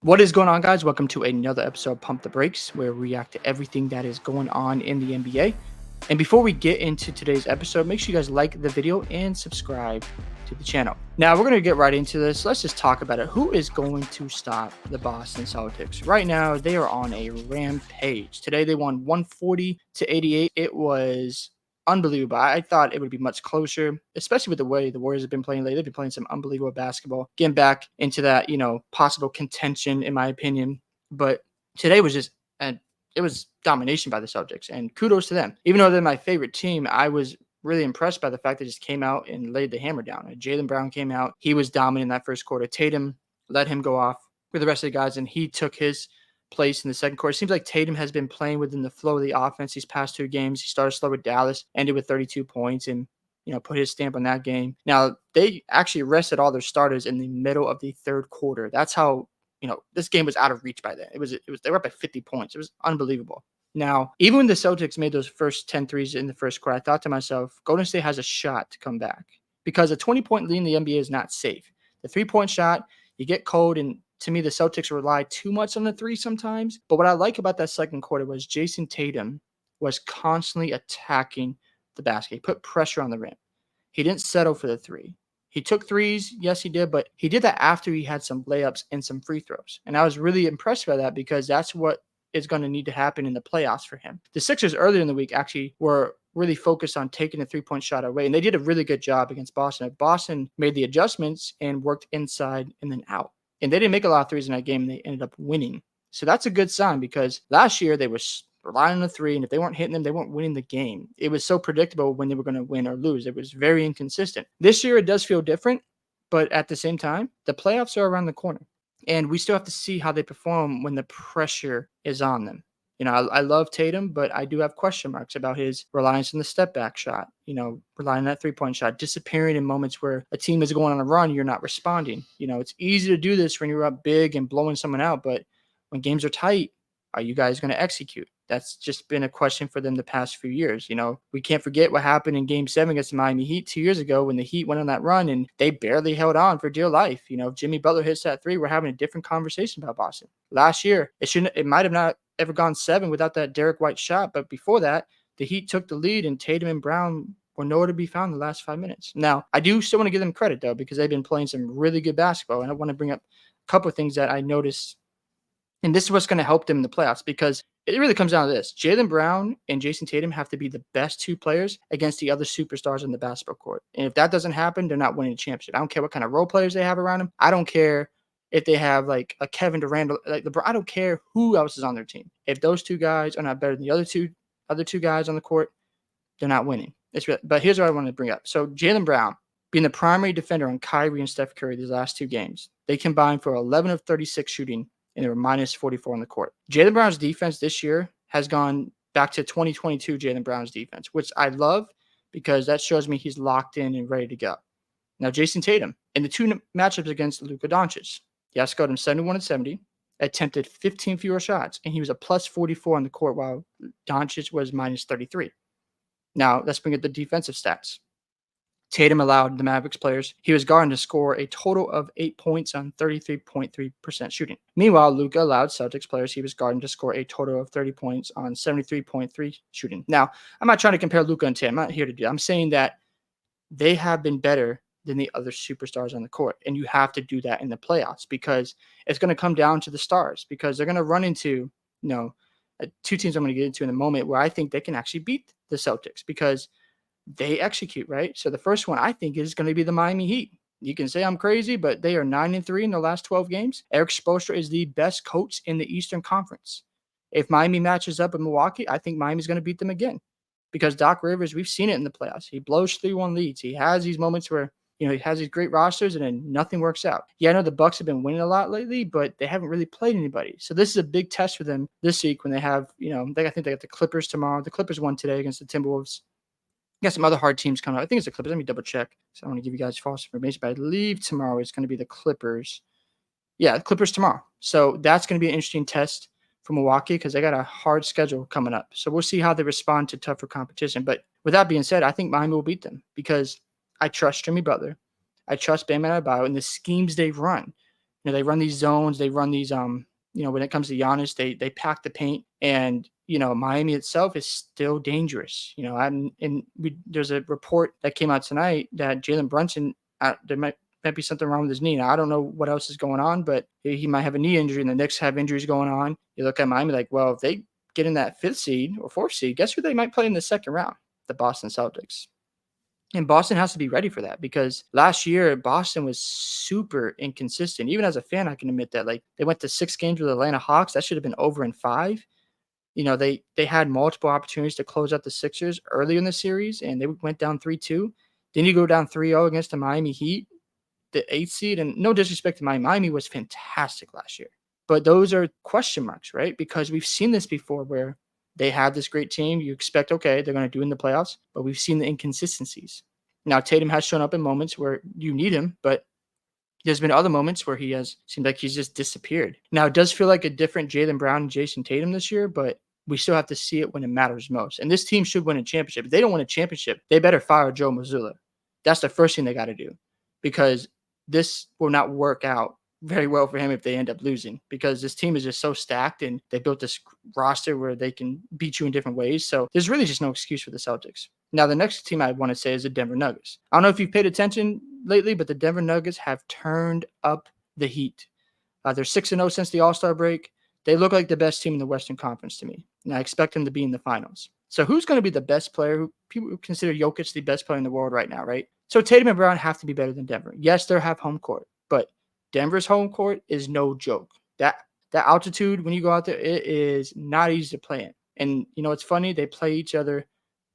What is going on, guys? Welcome to another episode of Pump the Brakes, where we react to everything that is going on in the NBA. And before we get into today's episode, make sure you guys like the video and subscribe to the channel. Now, we're going to get right into this. Let's just talk about it. Who is going to stop the Boston Celtics? Right now, they are on a rampage. Today, they won 140-88. It was unbelievable. I thought it would be much closer, especially with the way the Warriors have been playing lately. They've been playing some unbelievable basketball, getting back into that, possible contention, in my opinion. But today was just it was domination by the Celtics, and kudos to them. Even though they're my favorite team, I was really impressed by the fact they just came out and laid the hammer down. Jaylen Brown came out. He was dominant in that first quarter. Tatum let him go off with the rest of the guys, and he took his place in the second quarter. It seems like Tatum has been playing within the flow of the offense these past two games. He started slow with Dallas, ended with 32 points, and put his stamp on that game. Now, they actually rested all their starters in the middle of the third quarter. That's how, this game was out of reach by then. They were up at 50 points. It was unbelievable. Now, even when the Celtics made those first 10 threes in the first quarter, I thought to myself, Golden State has a shot to come back because a 20-point lead in the NBA is not safe. The three-point shot, you get cold, and to me, the Celtics rely too much on the three sometimes. But what I like about that second quarter was Jason Tatum was constantly attacking the basket. He put pressure on the rim. He didn't settle for the three. He took threes, yes, he did, but he did that after he had some layups and some free throws. And I was really impressed by that because that's what is going to need to happen in the playoffs for him. The Sixers earlier in the week actually were really focused on taking the three-point shot away, and they did a really good job against Boston. Boston made the adjustments and worked inside and then out. And they didn't make a lot of threes in that game, and they ended up winning. So that's a good sign because last year they were relying on the three, and if they weren't hitting them, they weren't winning the game. It was so predictable when they were going to win or lose. It was very inconsistent. This year it does feel different, but at the same time, the playoffs are around the corner. And we still have to see how they perform when the pressure is on them. I love Tatum, but I do have question marks about his reliance on the step back shot, relying on that 3-point shot, disappearing in moments where a team is going on a run, you're not responding. It's easy to do this when you're up big and blowing someone out, but when games are tight, are you guys going to execute? That's just been a question for them the past few years. We can't forget what happened in Game 7 against the Miami Heat 2 years ago when the Heat went on that run and they barely held on for dear life. If Jimmy Butler hits that three, we're having a different conversation about Boston. Last year, it might have not ever gone 7 without that Derek White shot, but before that, the Heat took the lead and Tatum and Brown were nowhere to be found in the last 5 minutes. Now, I do still want to give them credit, though, because they've been playing some really good basketball, and I want to bring up a couple of things that I noticed. And this is what's going to help them in the playoffs because it really comes down to this. Jaylen Brown and Jason Tatum have to be the best two players against the other superstars on the basketball court. And if that doesn't happen, they're not winning a championship. I don't care what kind of role players they have around them. I don't care if they have like a Kevin Durant, like LeBron. I don't care who else is on their team. If those two guys are not better than the other two guys on the court, they're not winning. But here's what I want to bring up. So Jaylen Brown, being the primary defender on Kyrie and Steph Curry these last two games, they combined for 11 of 36 shooting, and they were minus 44 on the court. Jaylen Brown's defense this year has gone back to 2022 Jaylen Brown's defense, which I love because that shows me he's locked in and ready to go. Now, Jason Tatum, in the two matchups against Luka Doncic, he outscored him 71 and 70, attempted 15 fewer shots, and he was a plus 44 on the court while Doncic was minus 33. Now, let's bring up the defensive stats. Tatum allowed the Mavericks players he was guarding to score a total of 8 points on 33.3% shooting. Meanwhile, Luka allowed Celtics players he was guarding to score a total of 30 points on 73.3% shooting. Now, I'm not trying to compare Luka and Tatum. I'm not here to do that. I'm saying that they have been better than the other superstars on the court, and you have to do that in the playoffs because it's going to come down to the stars because they're going to run into, two teams I'm going to get into in a moment where I think they can actually beat the Celtics because they execute, right? So the first one I think is going to be the Miami Heat. You can say I'm crazy, but they are 9-3 in the last 12 games. Eric Spoelstra is the best coach in the Eastern Conference. If Miami matches up with Milwaukee, I think Miami's going to beat them again because Doc Rivers, we've seen it in the playoffs. He blows 3-1 leads. He has these moments where, he has these great rosters and then nothing works out. Yeah, I know the Bucks have been winning a lot lately, but they haven't really played anybody. So this is a big test for them this week when they have, I think they got the Clippers tomorrow. The Clippers won today against the Timberwolves. Got some other hard teams coming up. I think it's the Clippers. Let me double check. So I want to give you guys false information, but I believe tomorrow is going to be the Clippers. Yeah, the Clippers tomorrow. So that's going to be an interesting test for Milwaukee because they got a hard schedule coming up. So we'll see how they respond to tougher competition. But with that being said, I think Miami will beat them because I trust Jimmy Butler. I trust Bam Adebayo and the schemes they run. They run these zones, they run these when it comes to Giannis, they pack the paint, and Miami itself is still dangerous. There's a report that came out tonight that Jalen Brunson, there might be something wrong with his knee. Now I don't know what else is going on, but he might have a knee injury, and the Knicks have injuries going on. You look at Miami like, well, if they get in that 5th seed or 4th seed, guess who they might play in the second round? The Boston Celtics. And Boston has to be ready for that, because last year Boston was super inconsistent. Even as a fan, I can admit that. Like, they went to 6 games with the Atlanta Hawks. That should have been over in 5. They had multiple opportunities to close out the Sixers early in the series, and they went down 3-2. Then you go down 3-0 against the Miami Heat, the 8th seed. And no disrespect to Miami. Miami was fantastic last year. But those are question marks, right? Because we've seen this before where they have this great team. You expect, okay, they're going to do in the playoffs, but we've seen the inconsistencies. Now, Tatum has shown up in moments where you need him, but there's been other moments where he has seemed like he's just disappeared. Now, it does feel like a different Jaylen Brown and Jason Tatum this year, but we still have to see it when it matters most. And this team should win a championship. If they don't win a championship, they better fire Joe Mazzulla. That's the first thing they got to do, because this will not work out very well for him if they end up losing, because this team is just so stacked and they built this roster where they can beat you in different ways. So there's really just no excuse for the Celtics. Now, the next team I want to say is the Denver Nuggets. I don't know if you've paid attention lately, but the Denver Nuggets have turned up the heat. They're 6-0 since the All-Star break. They look like the best team in the Western Conference to me, and I expect them to be in the finals. So who's going to be the best player? People consider Jokic the best player in the world right now, right? So Tatum and Brown have to be better than Denver. Yes, they have home court, but Denver's home court is no joke. That altitude, when you go out there, it is not easy to play in. And it's funny, they play each other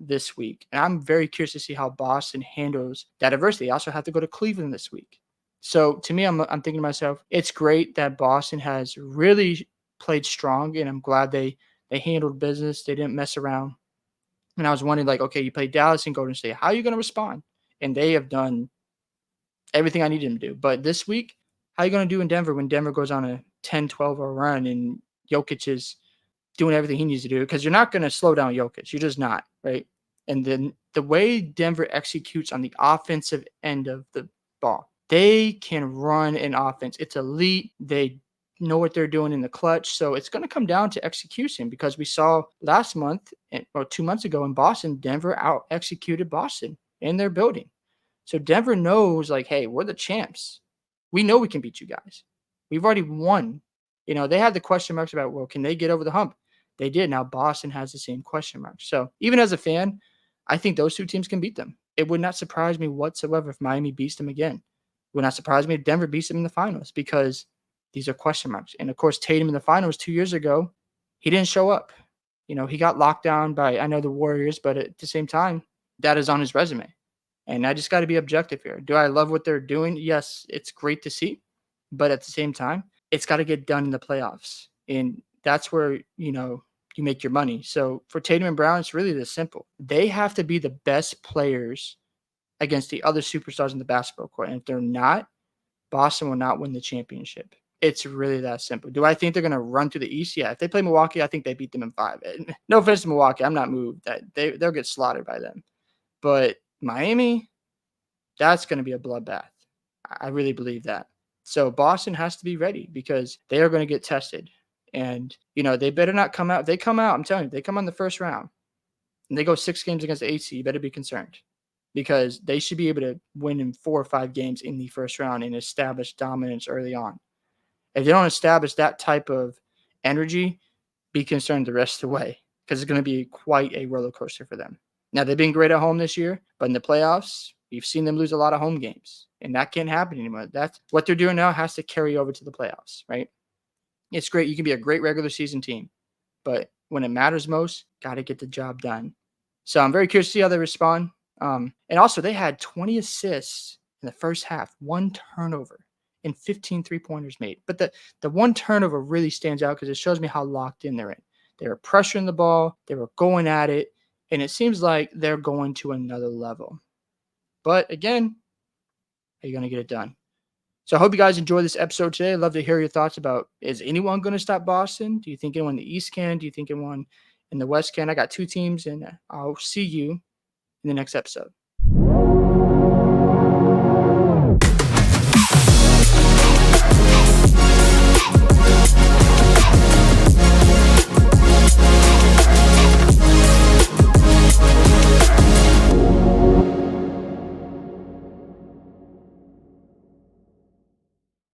this week, and I'm very curious to see how Boston handles that adversity. They also have to go to Cleveland this week. So to me, I'm thinking to myself, it's great that Boston has really played strong, and I'm glad they handled business. They didn't mess around. And I was wondering, like, okay, you play Dallas and Golden State. How are you going to respond? And they have done everything I needed them to do. But this week, how are you going to do in Denver when Denver goes on a 10-12 run and Jokic is doing everything he needs to do? Because you're not going to slow down Jokic. You're just not, right? And then the way Denver executes on the offensive end of the ball, they can run an offense. It's elite. They know what they're doing in the clutch. So it's going to come down to execution, because we saw last month or 2 months ago in Boston, Denver out executed Boston in their building. So Denver knows, like, hey, we're the champs. We know we can beat you guys. We've already won. They had the question marks about, well, can they get over the hump? They did. Now Boston has the same question marks. So even as a fan, I think those two teams can beat them. It would not surprise me whatsoever if Miami beats them again. It would not surprise me if Denver beats them in the finals, because these are question marks. And of course, Tatum in the finals 2 years ago, he didn't show up. He got locked down by, I know, the Warriors, but at the same time, that is on his resume. And I just got to be objective here. Do I love what they're doing? Yes, it's great to see. But at the same time, it's got to get done in the playoffs. And that's where, you make your money. So for Tatum and Brown, it's really this simple. They have to be the best players against the other superstars in the basketball court. And if they're not, Boston will not win the championship. It's really that simple. Do I think they're going to run through the East? Yeah. If they play Milwaukee, I think they beat them in 5. No offense to Milwaukee. I'm not moved. They'll get slaughtered by them. But Miami, that's going to be a bloodbath. I really believe that. So Boston has to be ready, because they are going to get tested. And, they better not come out. If they come out, I'm telling you, they come on the first round and they go 6 games against the AC, you better be concerned, because they should be able to win in 4 or 5 games in the first round and establish dominance early on. If they don't establish that type of energy, be concerned the rest of the way, because it's going to be quite a roller coaster for them. Now, they've been great at home this year, but in the playoffs, we've seen them lose a lot of home games, and that can't happen anymore. That's what they're doing now, has to carry over to the playoffs, right? It's great. You can be a great regular season team, but when it matters most, got to get the job done. So I'm very curious to see how they respond. And also, they had 20 assists in the first half, 1 turnover, and 15 3-pointers made. But the 1 turnover really stands out, because it shows me how locked in they're in. They were pressuring the ball. They were going at it. And it seems like they're going to another level. But again, are you going to get it done? So I hope you guys enjoyed this episode today. I'd love to hear your thoughts about, is anyone going to stop Boston? Do you think anyone in the East can? Do you think anyone in the West can? I got 2 teams, and I'll see you in the next episode.